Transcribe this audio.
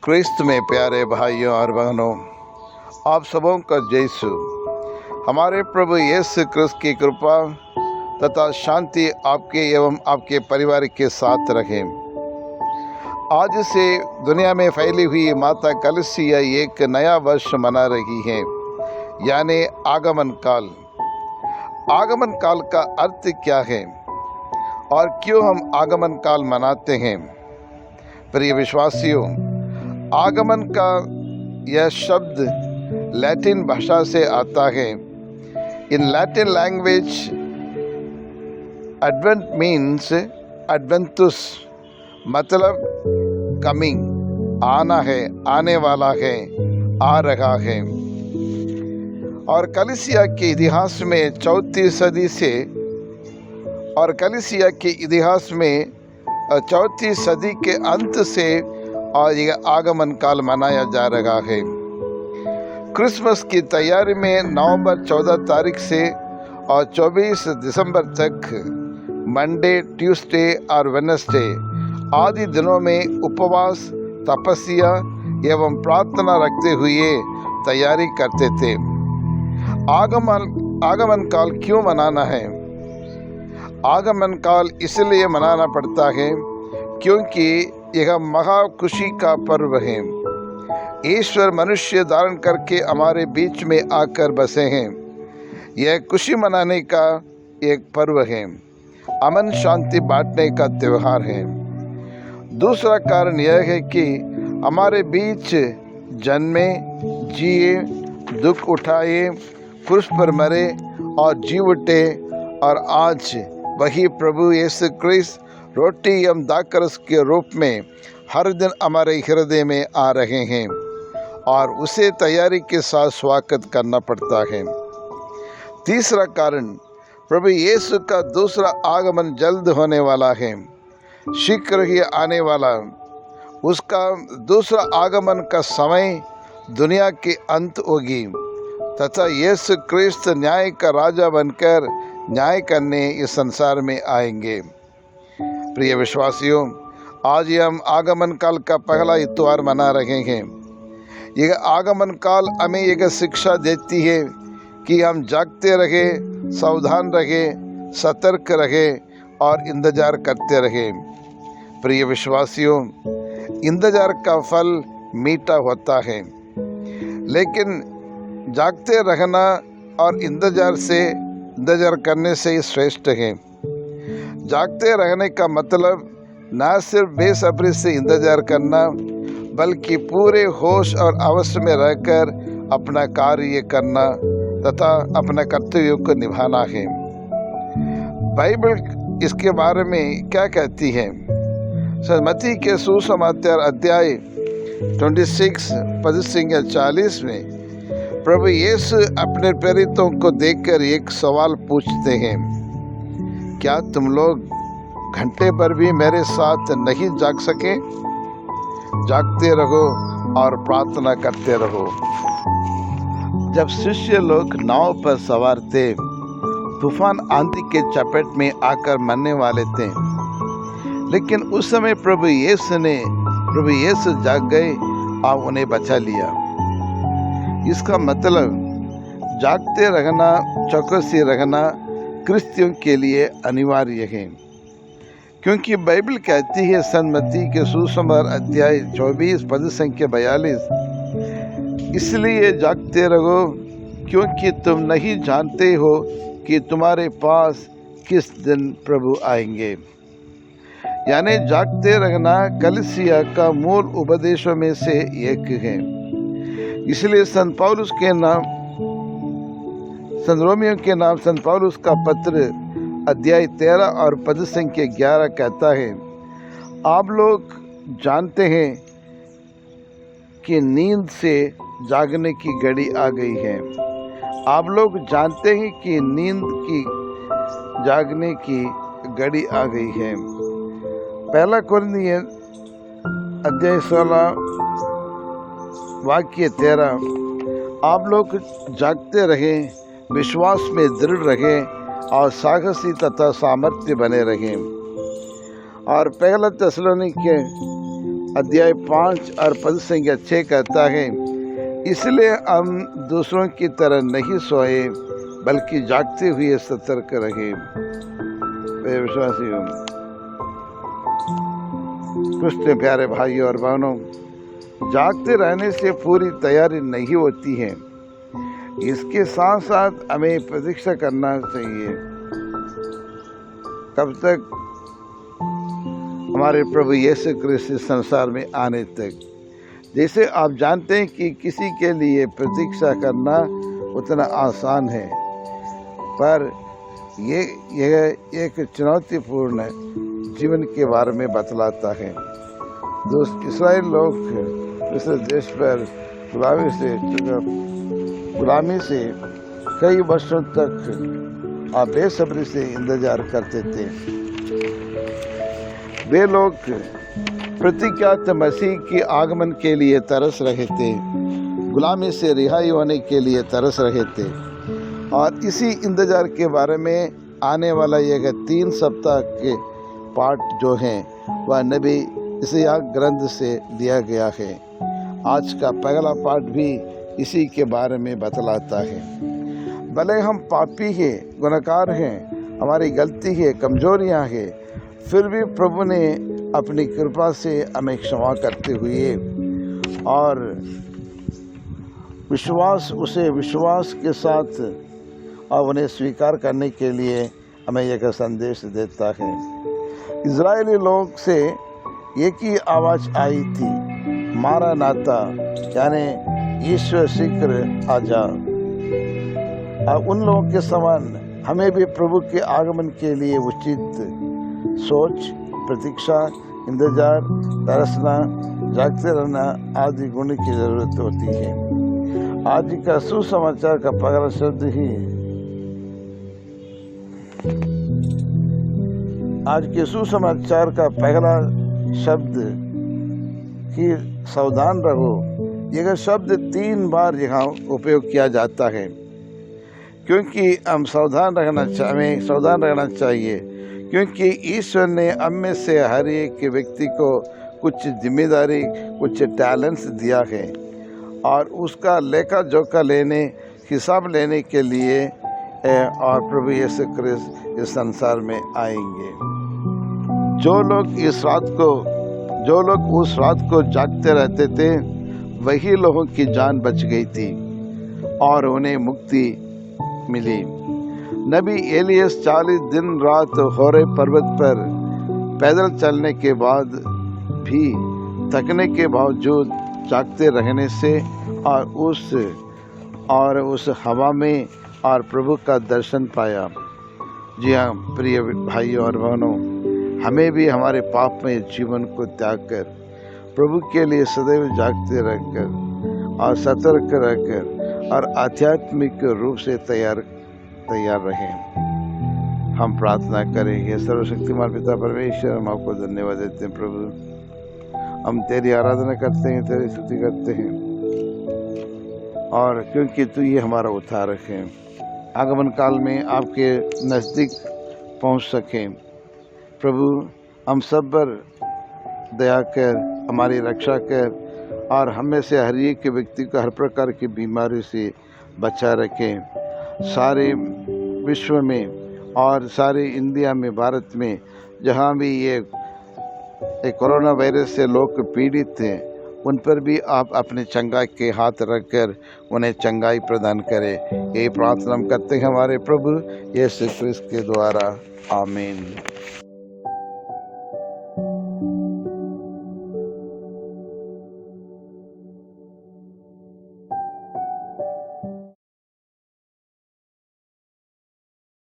क्रिस्त में प्यारे भाइयों और बहनों, आप सबों का जयसु। हमारे प्रभु यीशु क्रिस्त की कृपा तथा शांति आपके एवं आपके परिवार के साथ रहे। आज से दुनिया में फैली हुई माता कलीसिया एक नया वर्ष मना रही है, यानी आगमन काल। आगमन काल का अर्थ क्या है और क्यों हम आगमन काल मनाते हैं? प्रिय विश्वासियों, आगमन का यह शब्द लैटिन भाषा से आता है। In Latin language advent means एडवेंटुस, मतलब कमिंग, आना है, आने वाला है, आ रहा है। और कलीसिया के इतिहास में 4वीं सदी से और कलीसिया के इतिहास में 4वीं सदी के अंत से और यह आगमन काल मनाया जा रहा है। क्रिसमस की तैयारी में नवंबर 14 तारीख से और 24 दिसंबर तक मंडे, ट्यूसडे और वेडनेसडे आदि दिनों में उपवास, तपस्या एवं प्रार्थना रखते हुए तैयारी करते थे। आगमन काल क्यों मनाना है? आगमन काल इसलिए मनाना पड़ता है क्योंकि यह महा खुशी का पर्व है। ईश्वर मनुष्य धारण करके हमारे बीच में आकर बसे हैं। यह खुशी मनाने का एक पर्व है, अमन शांति बांटने का त्योहार है। दूसरा कारण यह है कि हमारे बीच जन्मे, जिए, दुख उठाए, क्रूस पर मरे और जी उठे, और आज वही प्रभु यीशु क्रिस्त रोटी एवं दाखरस के रूप में हर दिन हमारे हृदय में आ रहे हैं और उसे तैयारी के साथ स्वागत करना पड़ता है। तीसरा कारण, प्रभु यीशु का दूसरा आगमन जल्द होने वाला है, शीघ्र ही आने वाला। उसका दूसरा आगमन का समय दुनिया के अंत होगी तथा यीशु क्रिस्त न्याय का राजा बनकर न्याय करने इस संसार में आएंगे। प्रिय विश्वासियों, आज हम आगमन काल का पहला इतवार मना रहे हैं। यह आगमन काल हमें एक शिक्षा देती है कि हम जागते रहे, सावधान रहे, सतर्क रहे और इंतजार करते रहे। प्रिय विश्वासियों, इंतजार का फल मीठा होता है, लेकिन जागते रहना और इंतजार करने से श्रेष्ठ है। जागते रहने का मतलब न सिर्फ बेसब्री से इंतजार करना, बल्कि पूरे होश और अवश्य में रहकर अपना कार्य करना तथा अपने कर्तव्यों को निभाना है। बाइबल इसके बारे में क्या कहती है? मत्ती के सुसमाचार अध्याय 26 पद 40 में प्रभु यीशु अपने प्रेरितों को देखकर एक सवाल पूछते हैं, क्या तुम लोग घंटे पर भी मेरे साथ नहीं जाग सके? जागते रहो और प्रार्थना करते रहो। जब शिष्य लोग नाव पर सवार थे, तूफान आंधी के चपेट में आकर मरने वाले थे, लेकिन उस समय प्रभु यीशु जाग गए और उन्हें बचा लिया। इसका मतलब जागते रहना, चौकसी रहना क्रिस्तियों के लिए अनिवार्य है, क्योंकि बाइबल कहती है मत्ती के सुसमाचार अध्याय 24 पद 42, इसलिए जागते रहो क्योंकि तुम नहीं जानते हो कि तुम्हारे पास किस दिन प्रभु आएंगे। यानी जागते रहना कलीसिया का मूल उपदेशों में से एक है। इसलिए संत रोमियो के नाम संत पौलुस का पत्र अध्याय 13 और पद 11 कहता है, आप लोग जानते हैं कि नींद से जागने की घड़ी आ गई है। आप लोग जानते हैं कि नींद की जागने की घड़ी आ गई है। पहला कुरिन्थियों अध्याय 16 वाक्य 13, आप लोग जागते रहें, विश्वास में दृढ़ रहें और साहसी तथा सामर्थ्य बने रहें। और पहला थिस्सलुनीके अध्याय 5 और पद संख्या 6 कहता है, इसलिए हम दूसरों की तरह नहीं सोए बल्कि जागते हुए सतर्क रहे। विश्वासियों, कृष्ण प्यारे भाई और बहनों, जागते रहने से पूरी तैयारी नहीं होती है, इसके साथ साथ हमें प्रतीक्षा करना चाहिए कब तक? हमारे प्रभु यीशु क्रिस्त संसार में आने तक। जैसे आप जानते हैं कि किसी के लिए प्रतीक्षा करना उतना आसान है, पर यह एक चुनौतीपूर्ण जीवन के बारे में बतलाता है। दोस्त, इस्राएल लोग दूसरे देश पर गुलामी से कई वर्षों तक बेसब्री से इंतजार करते थे। वे लोग प्रतीक्षात मसीह के आगमन के लिए तरस रहे थे, गुलामी से रिहाई होने के लिए तरस रहे थे, और इसी इंतजार के बारे में आने वाला यह 3 सप्ताह के पाठ जो हैं वह नबी यशायाह ग्रंथ से लिया गया है। आज का पहला पाठ भी इसी के बारे में बतलाता है। भले हम पापी हैं, गुनहगार हैं, हमारी गलती है, कमजोरियां हैं, फिर भी प्रभु ने अपनी कृपा से हमें क्षमा करते हुए और विश्वास के साथ और उन्हें स्वीकार करने के लिए हमें यह संदेश देता है। इजरायली लोग से एक ही आवाज़ आई थी, मारानाता, यानी ईश्वर शीघ्र आजा। अब उन लोगों के समान हमें भी प्रभु के आगमन के लिए उचित सोच, प्रतीक्षा, इंतजार, तरसना, जागते रहना आदि गुण की जरूरत होती है। आज का सुसमाचार का पहला शब्द ही आज के सुसमाचार का पहला शब्द ही सावधान रहो। यह शब्द 3 बार यहाँ उपयोग किया जाता है, क्योंकि हमें सावधान रहना चाहिए, क्योंकि ईश्वर ने हम में से हर एक व्यक्ति को कुछ जिम्मेदारी, कुछ टैलेंट्स दिया है, और उसका लेखा जोखा हिसाब लेने के लिए और प्रभु यीशु क्रिस्त इस संसार में आएंगे। जो लोग उस रात को जागते रहते थे, वही लोगों की जान बच गई थी और उन्हें मुक्ति मिली। नबी एलियस 40 दिन रात होरे पर्वत पर पैदल चलने के बाद भी थकने के बावजूद जागते रहने से और उस हवा में और प्रभु का दर्शन पाया। जी हाँ प्रिय भाइयों और बहनों, हमें भी हमारे पापमय जीवन को त्याग कर प्रभु के लिए सदैव जागते रहकर और सतर्क रहकर और आध्यात्मिक रूप से तैयार रहें। हम प्रार्थना करेंगे। सर्वशक्तिमान पिता परमेश्वर, हम आपको धन्यवाद देते हैं प्रभु। हम तेरी आराधना करते हैं, तेरी स्तुति करते हैं, और क्योंकि तू ये हमारा उद्धारक है, आगमन काल में आपके नज़दीक पहुंच सकें। प्रभु हम सब पर दया कर, हमारी रक्षा कर, और हमें से हर एक व्यक्ति को हर प्रकार की बीमारी से बचा रखें। सारे विश्व में और सारे इंडिया में, भारत में, जहाँ भी ये कोरोना वायरस से लोग पीड़ित थे, उन पर भी आप अपने चंगाई के हाथ रखकर उन्हें चंगाई प्रदान करें। यही प्रार्थना हम करते हैं हमारे प्रभु यीशु क्रिस्त के द्वारा। आमीन।